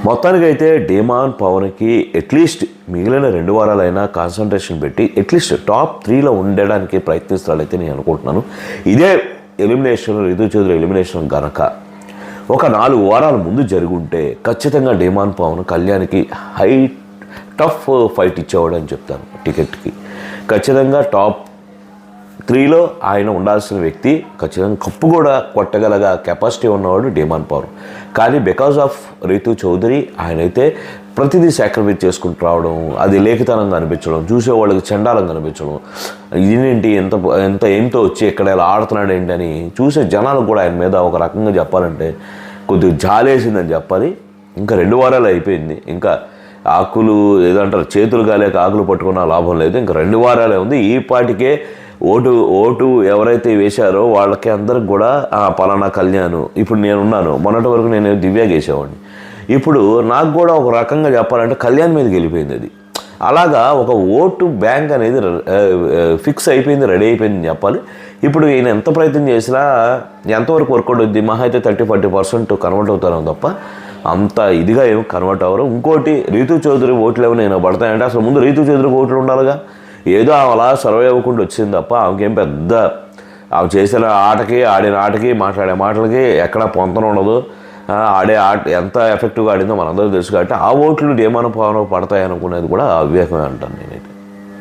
మొత్తానికైతే demon పవన్కి at least మిగిలిన 2 వారాలైనా concentration పెట్టి అట్లీస్ట్ టాప్ 3లో ఉండడానికి ప్రయత్నిస్తాడైతే నేను అనుకుంటున్నాను. ఇదే ఎలిమినేషన్ రితు చౌదరి ఎలిమినేషన్ గనక ఒక 4 వారాల ముందు జరుగుంటే ఖచ్చితంగా డీమాన్ పవన్ కళ్యాణ్కి టఫ్ ఫైట్ ఇచ్చేవాడు అని చెప్తాను. టికెట్కి ఖచ్చితంగా టాప్ 3లో ఆయన ఉండాల్సిన వ్యక్తి, ఖచ్చితంగా కప్పు కూడా కొట్టగలగ కెపాసిటీ ఉన్నవాడు డీమాన్ పవన్. కానీ బికాజ్ ఆఫ్ రితు చౌదరి ఆయనైతే ప్రతిదీ సాక్రిఫైస్ చేసుకుంటూ రావడం, అది లేఖితనంగా అనిపించడం, చూసేవాళ్ళకి చండాలంగా అనిపించడం, ఇదేంటి ఎంత ఎంత ఏంతో వచ్చి ఇక్కడ ఇలా ఆడుతున్నాడు ఏంటి అని చూసే జనాలకు కూడా ఆయన మీద ఒక రకంగా చెప్పాలంటే కొద్దిగా జాలేసిందని చెప్పాలి. ఇంకా 2 వారాలు అయిపోయింది. ఇంకా ఆకులు ఏదంటారు, చేతులు కాలేక ఆకులు పట్టుకున్న లాభం లేదు. ఇంకా 2 వారాలే ఉంది. ఈ పాటికే ఓటు ఎవరైతే వేశారో వాళ్ళకి అందరికి కూడా పలానా కళ్యాణ్, ఇప్పుడు నేనున్నాను, మొన్నటి వరకు నేను దివ్యాకి వేసేవాడిని, ఇప్పుడు నాకు కూడా ఒక రకంగా చెప్పాలంటే కళ్యాణ్ మీదకి వెళ్ళిపోయింది. అది అలాగా ఒక ఓటు బ్యాంక్ అనేది ఫిక్స్ అయిపోయింది, రెడీ అయిపోయింది చెప్పాలి. ఇప్పుడు ఈయన ఎంత ప్రయత్నం చేసినా ఎంతవరకు వర్కౌట్ అవుద్ది, మహా అయితే 30-40% కన్వర్ట్ అవుతాను తప్ప అంత ఇదిగా ఏమి కన్వర్ట్ అవ్వరు. ఇంకోటి రితు చౌదరి ఓట్లు ఏమో నేను పడతాయంటే అసలు ముందు రితు చౌదరికి ఓట్లు ఉండాలిగా. ఏదో అలా సర్వే అవ్వకుండా వచ్చింది తప్ప ఆమెకేం పెద్ద ఆమె చేసిన ఆడిన ఆటకి మాట్లాడే మాటలకి ఎక్కడ పొంతన ఉండదు. ఆడే ఆట ఎంత ఎఫెక్టివ్గా ఆడిందో మనందరూ తెలుసు. కాబట్టి ఆ ఓట్లు డీమాన్ పవన్ పడతాయి అనుకునేది కూడా అవివేకమే అంటాను నేను.